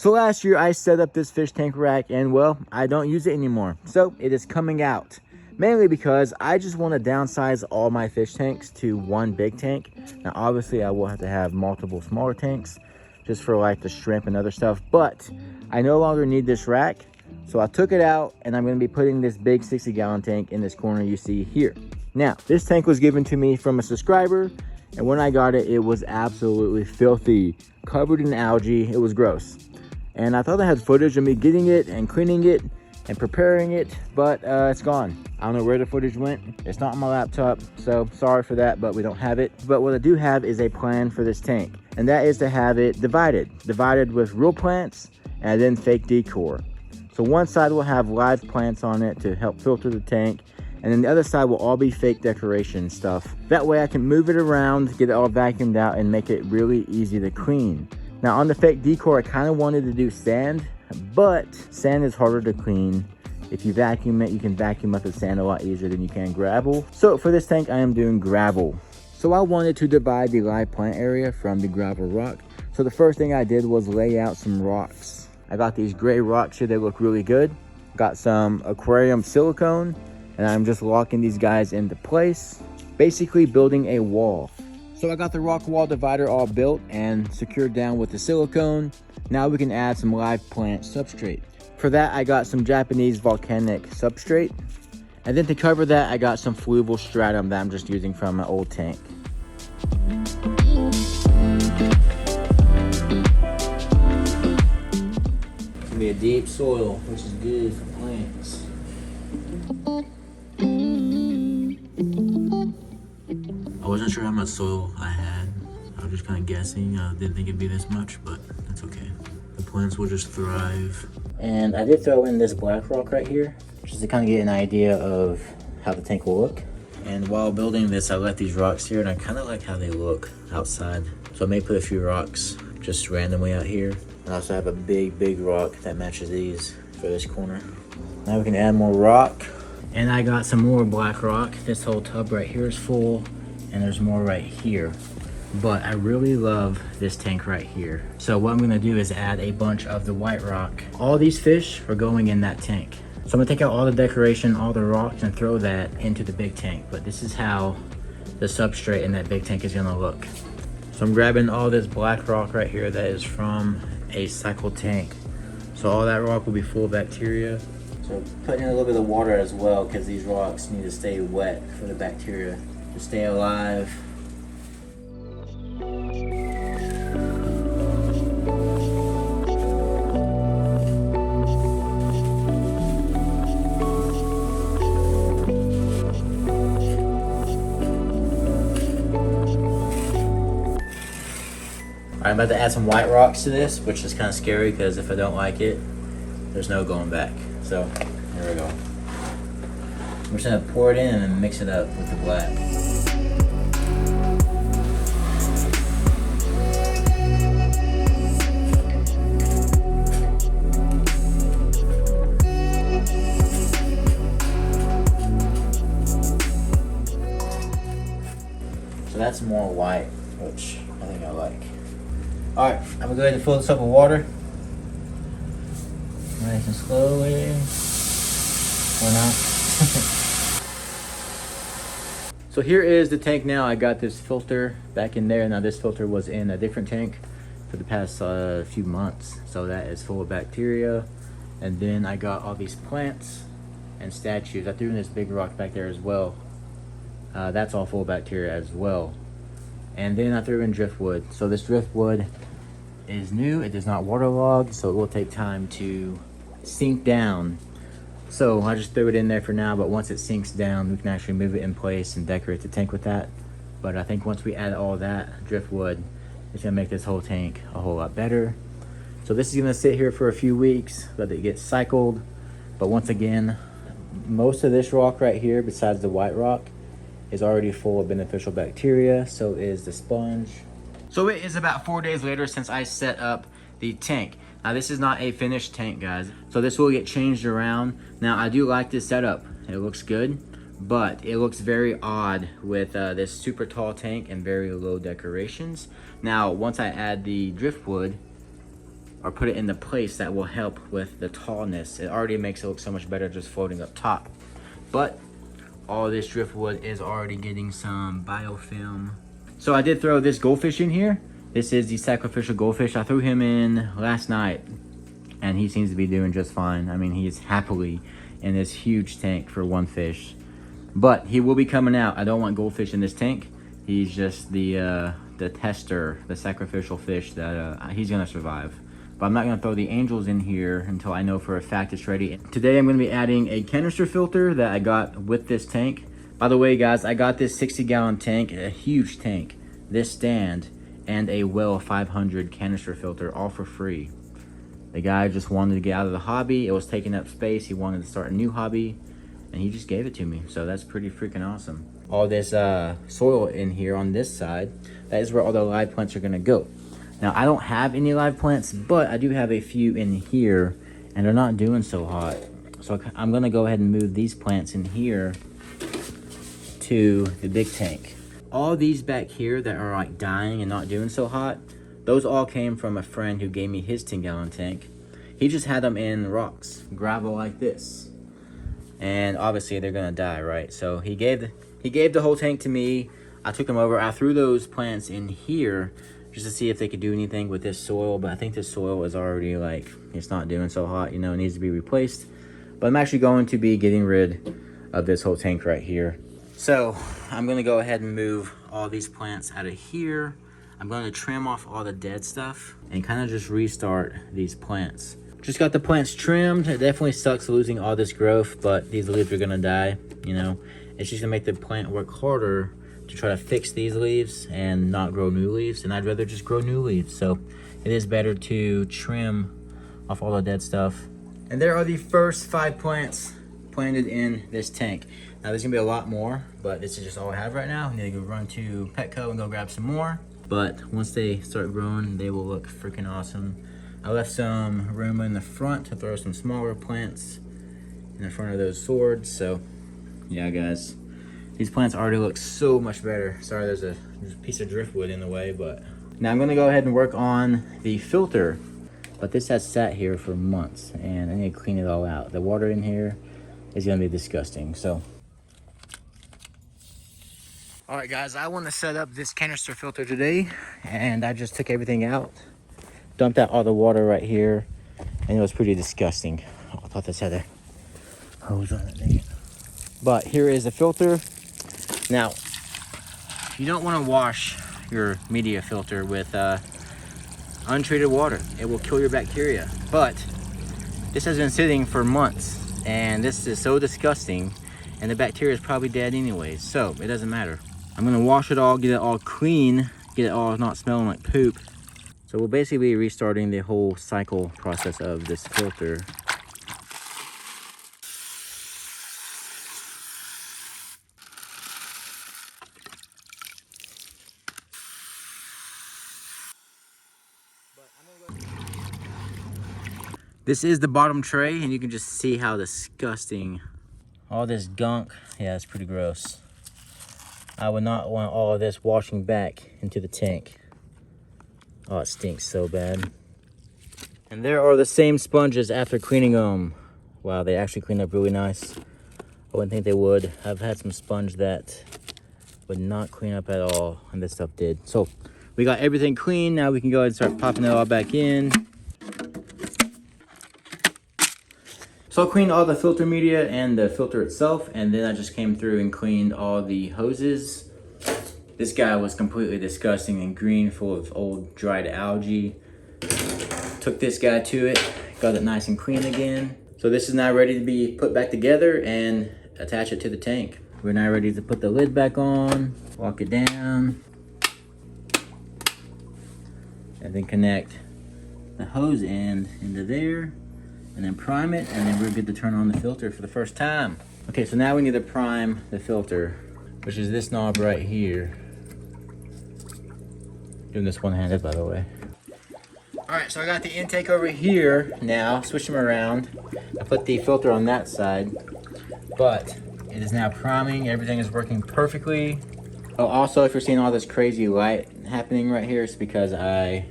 So last year I set up this fish tank rack and well, I don't use it anymore. So it is coming out. Mainly because I just want to downsize all my fish tanks to one big tank. Now obviously I will have to have multiple smaller tanks just for like the shrimp and other stuff, but I no longer need this rack. So I took it out and I'm going to be putting this big 60-gallon tank in this corner you see here. Now this tank was given to me from a subscriber, and when I got it, it was absolutely filthy, covered in algae. It was gross. And I thought I had footage of me getting it and cleaning it and preparing it, but it's gone. I don't know where the footage went. It's not on my laptop, so sorry for that, but we don't have it. But what I do have is a plan for this tank, and that is to have it divided with real plants and then fake decor. So one side will have live plants on it to help filter the tank, and then the other side will all be fake decoration stuff. That way I can move it around, get it all vacuumed out, and make it really easy to clean. Now on the fake decor, I kind of wanted to do sand, but sand is harder to clean. If you vacuum it, you can vacuum up the sand a lot easier than you can gravel. So for this tank, I am doing gravel. So I wanted to divide the live plant area from the gravel rock. So the first thing I did was lay out some rocks. I got these gray rocks here, they look really good. Got some aquarium silicone, and I'm just locking these guys into place, basically building a wall. So I got the rock wall divider all built and secured down with the silicone. Now we can add some live plant substrate. For that, I got some Japanese volcanic substrate. And then to cover that, I got some fluval stratum that I'm just using from an old tank. It's gonna be a deep soil, which is good for plants. I wasn't sure how much soil I had. I was just kind of guessing. I didn't think it'd be this much, but that's okay. The plants will just thrive. And I did throw in this black rock right here, just to kind of get an idea of how the tank will look. And while building this, I left these rocks here, and I kind of like how they look outside. So I may put a few rocks just randomly out here. I also have a big rock that matches these for this corner. Now we can add more rock. And I got some more black rock. This whole tub right here is full, and there's more right here. But I really love this tank right here. So what I'm gonna do is add a bunch of the white rock. All these fish are going in that tank. So I'm gonna take out all the decoration, all the rocks, and throw that into the big tank. But this is how the substrate in that big tank is gonna look. So I'm grabbing all this black rock right here that is from a cycle tank. So all that rock will be full of bacteria. So putting in a little bit of water as well, because these rocks need to stay wet for the bacteria to stay alive. I'm about to add some white rocks to this, which is kind of scary because if I don't like it, there's no going back. So here we go. I'm just gonna pour it in and then mix it up with the black. So that's more white, which I think I like. All right, I'm gonna go ahead and fill this up with water. Nice and slowly. Why not? So here is the tank now. I got this filter back in there. Now this filter was in a different tank for the past few months. So that is full of bacteria. And then I got all these plants and statues. I threw in this big rock back there as well. That's all full of bacteria as well. And then I threw in driftwood. So this driftwood is new. It does not waterlog, so it will take time to sink down. So I just threw it in there for now, but once it sinks down, we can actually move it in place and decorate the tank with that. But I think once we add all that driftwood, it's gonna make this whole tank a whole lot better. So this is gonna sit here for a few weeks, let it get cycled. But once again, most of this rock right here, besides the white rock, is already full of beneficial bacteria. So is the sponge. So it is about 4 days later since I set up the tank. Now this is not a finished tank, guys. So this will get changed around. Now I do like this setup. It looks good, but it looks very odd with this super tall tank and very low decorations. Now, once I add the driftwood, or put it in the place that will help with the tallness. It already makes it look so much better just floating up top. But all this driftwood is already getting some biofilm. So I did throw this goldfish in here. This is the sacrificial goldfish. I threw him in last night and he seems to be doing just fine. I mean, he is happily in this huge tank for one fish, but he will be coming out. I don't want goldfish in this tank. He's just the tester, the sacrificial fish that he's gonna survive. But I'm not gonna throw the angels in here until I know for a fact it's ready. Today I'm gonna be adding a canister filter that I got with this tank. By the way, guys, I got this 60-gallon tank, a huge tank, this stand, and a well 500 canister filter, all for free. The guy just wanted to get out of the hobby. It was taking up space. He wanted to start a new hobby, and he just gave it to me. So that's pretty freaking awesome. All this soil in here on this side, that is where all the live plants are gonna go. Now, I don't have any live plants, but I do have a few in here, and they're not doing so hot. So I'm gonna go ahead and move these plants in here to the big tank. All these back here that are like dying and not doing so hot, those all came from a friend who gave me his 10-gallon tank. He just had them in rocks, gravel like this. And obviously they're gonna die, right? So he gave the whole tank to me. I took them over. I threw those plants in here just to see if they could do anything with this soil, but I think this soil is already like, it's not doing so hot, you know, it needs to be replaced. But I'm actually going to be getting rid of this whole tank right here. So I'm gonna go ahead and move all these plants out of here. I'm gonna trim off all the dead stuff and kind of just restart these plants. Just got the plants trimmed. It definitely sucks losing all this growth, but these leaves are gonna die, you know. It's just gonna make the plant work harder to try to fix these leaves and not grow new leaves, and I'd rather just grow new leaves. So it is better to trim off all the dead stuff. And there are the first 5 plants planted in this tank. Now there's gonna be a lot more, but this is just all I have right now. I need to go run to Petco and go grab some more. But once they start growing, they will look freaking awesome. I left some room in the front to throw some smaller plants in the front of those swords. So yeah, guys, these plants already look so much better. Sorry, there's a piece of driftwood in the way, but now I'm gonna go ahead and work on the filter. But this has sat here for months and I need to clean it all out. The water in here is gonna be disgusting, so. All right, guys, I want to set up this canister filter today, and I just took everything out, dumped out all the water right here, and it was pretty disgusting. Oh, I thought this had a hose on it. Dang it. But here is the filter. Now, you don't want to wash your media filter with untreated water. It will kill your bacteria. But this has been sitting for months, and this is so disgusting, and the bacteria is probably dead anyways, so it doesn't matter. I'm gonna wash it all, get it all clean, get it all not smelling like poop. So we'll basically be restarting the whole cycle process of this filter. This is the bottom tray, and you can just see how disgusting all this gunk. Yeah, it's pretty gross. I would not want all of this washing back into the tank. Oh, it stinks so bad. And there are the same sponges after cleaning them. Wow, they actually clean up really nice. I wouldn't think they would. I've had some sponge that would not clean up at all, and this stuff did. So we got everything clean. Now we can go ahead and start popping it all back in. So I cleaned all the filter media and the filter itself, and then I just came through and cleaned all the hoses. This guy was completely disgusting and green, full of old dried algae. Took this guy to it, got it nice and clean again. So this is now ready to be put back together and attach it to the tank. We're now ready to put the lid back on, walk it down, and then connect the hose end into there. And then prime it, and then we're good to turn on the filter for the first time. Okay, so now we need to prime the filter, which is this knob right here. Doing this one-handed, by the way. All right, so I got the intake over here now. Switch them around. I put the filter on that side, but it is now priming. Everything is working perfectly. Oh, also, if you're seeing all this crazy light happening right here, it's because I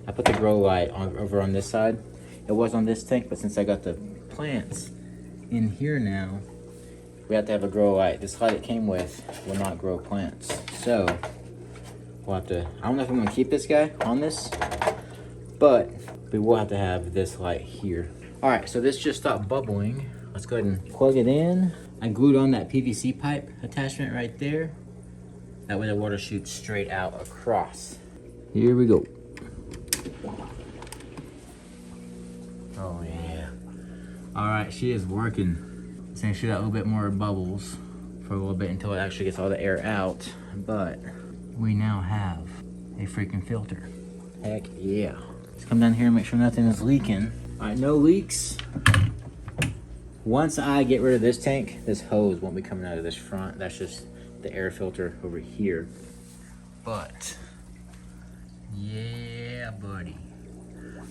I put the grow light over on this side. It was on this tank, but since I got the plants in here now, we have to have a grow light. This light it came with will not grow plants. So we'll have to, I don't know if I'm gonna keep this guy on this, but we will have to have this light here. All right, so this just stopped bubbling. Let's go ahead and plug it in. I glued on that PVC pipe attachment right there. That way the water shoots straight out across. Here we go. Oh yeah. All right, she is working. It's gonna shoot out a little bit more bubbles for a little bit until it actually gets all the air out. But we now have a freaking filter. Heck yeah. Let's come down here and make sure nothing is leaking. All right, no leaks. Once I get rid of this tank, this hose won't be coming out of this front. That's just the air filter over here. But yeah, buddy.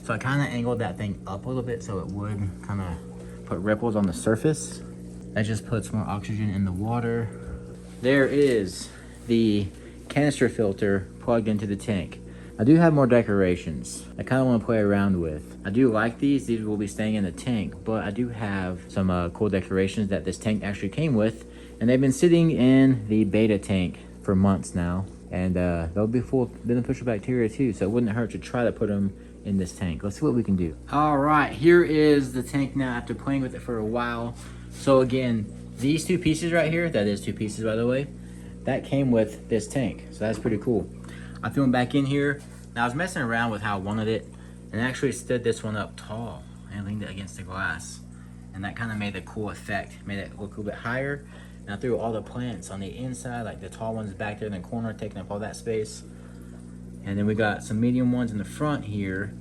So I kind of angled that thing up a little bit so it would kind of put ripples on the surface. That just puts more oxygen in the water. There is the canister filter plugged into the tank. I do have more decorations I kind of want to play around with. I do like these. These will be staying in the tank, but I do have some cool decorations that this tank actually came with, and they've been sitting in the beta tank for months now, and they'll be full of beneficial bacteria too, so it wouldn't hurt to try to put them in this tank. Let's see what we can do. All right, here is the tank now after playing with it for a while. So again, these two pieces right here, that is two pieces by the way, that came with this tank, so that's pretty cool. I threw them back in here. Now I was messing around with how I wanted it, and actually stood this one up tall and leaned it against the glass, and that kind of made a cool effect, made it look a little bit higher. And I threw all the plants on the inside, like the tall ones back there in the corner, taking up all that space. And then we got some medium ones in the front here,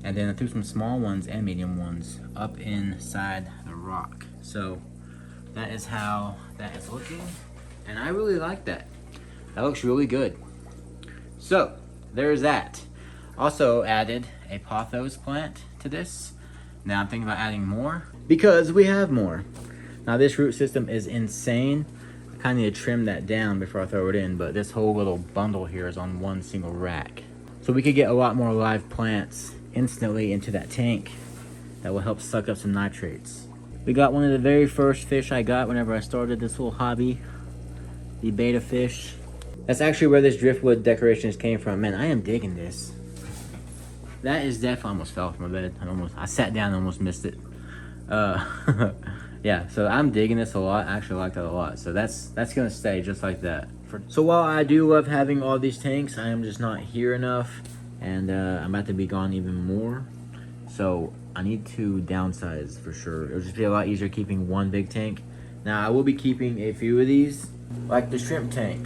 and then I threw some small ones and medium ones up inside the rock. So that is how that is looking, and I really like that. That looks really good. So there's that. Also added a pothos plant to this. Now I'm thinking about adding more because we have more. Now this root system is insane. I kind of need to trim that down before I throw it in, but this whole little bundle here is on one single rack. So we could get a lot more live plants instantly into that tank that will help suck up some nitrates. We got one of the very first fish I got whenever I started this little hobby, the beta fish. That's actually where this driftwood decorations came from. Man, I am digging this. That is definitely almost fell off my bed. I sat down and almost missed it. Yeah, so I'm digging this a lot. I actually like that a lot. So that's gonna stay just like that. So while I do love having all these tanks, I am just not here enough, and I'm about to be gone even more. So I need to downsize for sure. It'll just be a lot easier keeping one big tank. Now I will be keeping a few of these, like the shrimp tank,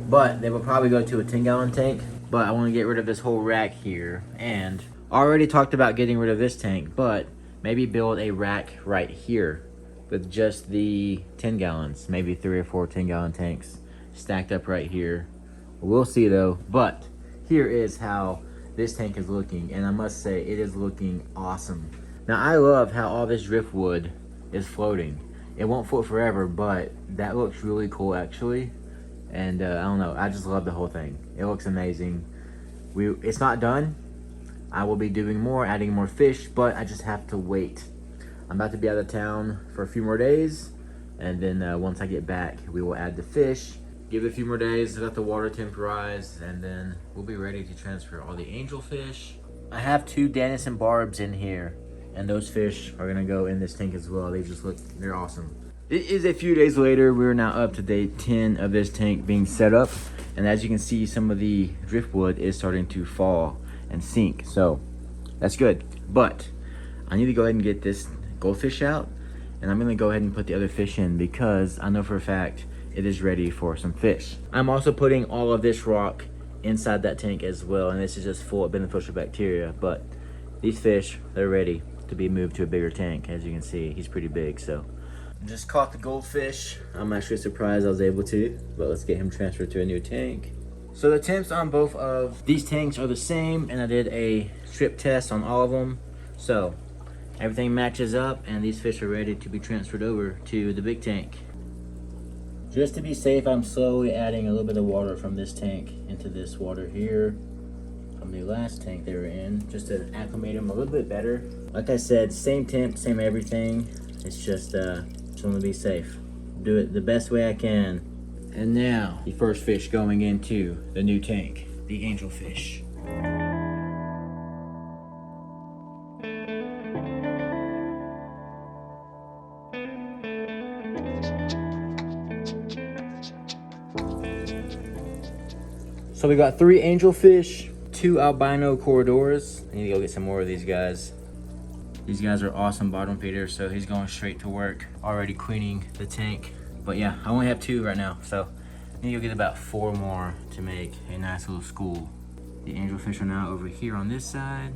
but they will probably go to a 10-gallon tank. But I want to get rid of this whole rack here, and already talked about getting rid of this tank, but maybe build a rack right here with just the 10 gallons, maybe 3 or 4 10-gallon tanks stacked up right here. We'll see though. But here is how this tank is looking, and I must say it is looking awesome. Now I love how all this driftwood is floating. It won't float forever, but that looks really cool actually. And I don't know, I just love the whole thing. It looks amazing. It's not done. I will be doing more, adding more fish, but I just have to wait. I'm about to be out of town for a few more days, and then once I get back, we will add the fish, give it a few more days, let the water temporize, and then we'll be ready to transfer all the angelfish. I have 2 Denison barbs in here, and those fish are gonna go in this tank as well. They're awesome. It is a few days later. We're now up to day 10 of this tank being set up, and as you can see, some of the driftwood is starting to fall and sink, so that's good. But I need to go ahead and get this goldfish out, and I'm gonna go ahead and put the other fish in because I know for a fact it is ready for some fish. I'm also putting all of this rock inside that tank as well, and this is just full of beneficial bacteria. But these fish, they're ready to be moved to a bigger tank. As you can see, he's pretty big. So just caught the goldfish. I'm actually surprised I was able to, but let's get him transferred to a new tank. So the temps on both of these tanks are the same, and I did a strip test on all of them. So everything matches up, and these fish are ready to be transferred over to the big tank. Just to be safe, I'm slowly adding a little bit of water from this tank into this water here. from the last tank they were in, just to acclimate them a little bit better. Like I said, same temp, same everything. It's just want to be safe. Do it the best way I can. And now, the first fish going into the new tank, the angelfish. So we got 3 angelfish, 2 albino corridors. I need to go get some more of these guys. These guys are awesome bottom feeders, so he's going straight to work, already cleaning the tank. But yeah, I only have 2 right now, so I need to go get about 4 more to make a nice little school. The angelfish are now over here on this side.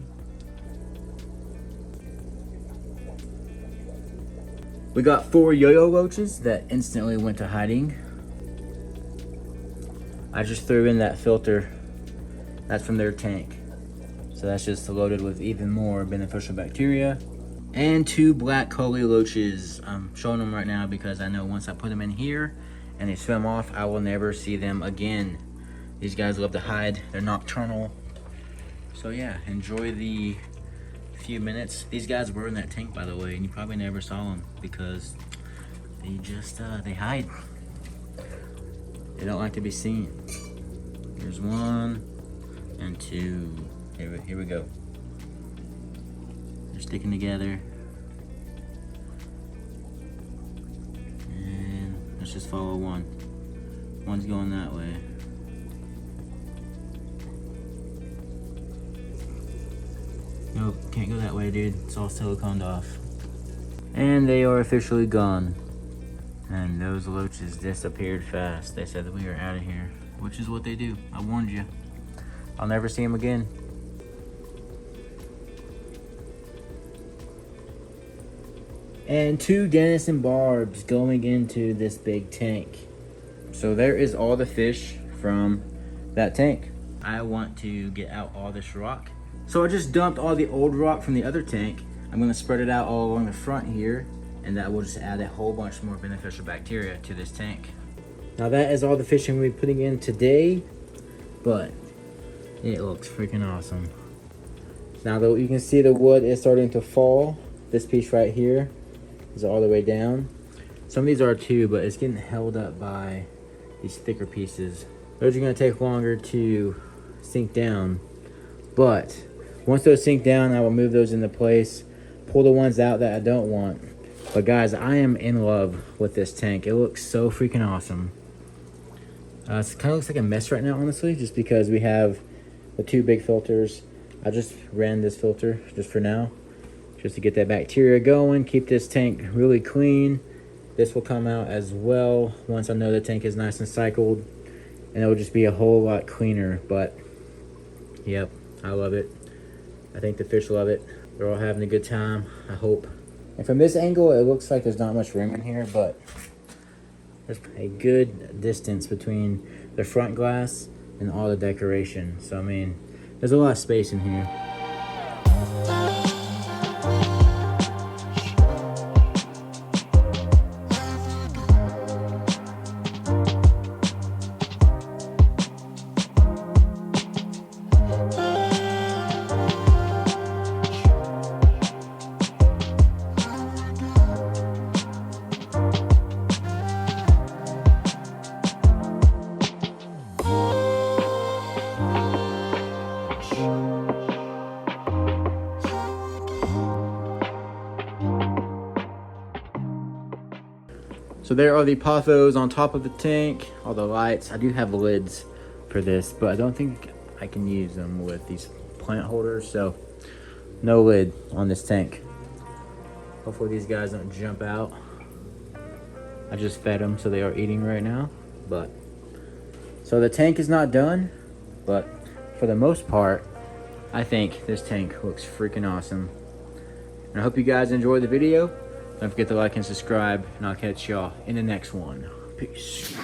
We got 4 yo-yo roaches that instantly went to hiding. I just threw in that filter. That's from their tank. So that's just loaded with even more beneficial bacteria. And 2 black collie loaches. I'm showing them right now because I know once I put them in here and they swim off, I will never see them again. These guys love to hide. They're nocturnal. So yeah, enjoy the few minutes. These guys were in that tank, by the way, and you probably never saw them because they just, they hide. They don't like to be seen. Here's 1 and 2. Here we go. They're sticking together. And let's just follow 1. One's going that way. Nope, can't go that way, dude. It's all siliconed off. And they are officially gone. And those loaches disappeared fast. They said that we were out of here, which is what they do. I warned you. I'll never see them again. And 2 Denison barbs going into this big tank. So there is all the fish from that tank. I want to get out all this rock. So I just dumped all the old rock from the other tank. I'm gonna spread it out all along the front here, and that will just add a whole bunch more beneficial bacteria to this tank. Now that is all the fish I'm gonna be putting in today, but it looks freaking awesome. Now though, you can see the wood is starting to fall. This piece right here is all the way down. Some of these are too, but it's getting held up by these thicker pieces. Those are gonna take longer to sink down, but once those sink down, I will move those into place, pull the ones out that I don't want. But guys, I am in love with this tank. It looks so freaking awesome. It kind of looks like a mess right now, honestly, just because we have the 2 big filters. I just ran this filter just for now, just to get that bacteria going, keep this tank really clean. This will come out as well once I know the tank is nice and cycled, and it will just be a whole lot cleaner. But yep, I love it. I think the fish love it. They're all having a good time, I hope. And from this angle, it looks like there's not much room in here, but there's a good distance between the front glass and all the decoration. So, I mean, there's a lot of space in here. So there are the pothos on top of the tank, all the lights. I do have lids for this, but I don't think I can use them with these plant holders, so no lid on this tank. Hopefully these guys don't jump out. I just fed them, so they are eating right now. But so the tank is not done, but for the most part, I think this tank looks freaking awesome. And I hope you guys enjoyed the video. Don't forget to like and subscribe, and I'll catch y'all in the next one. Peace.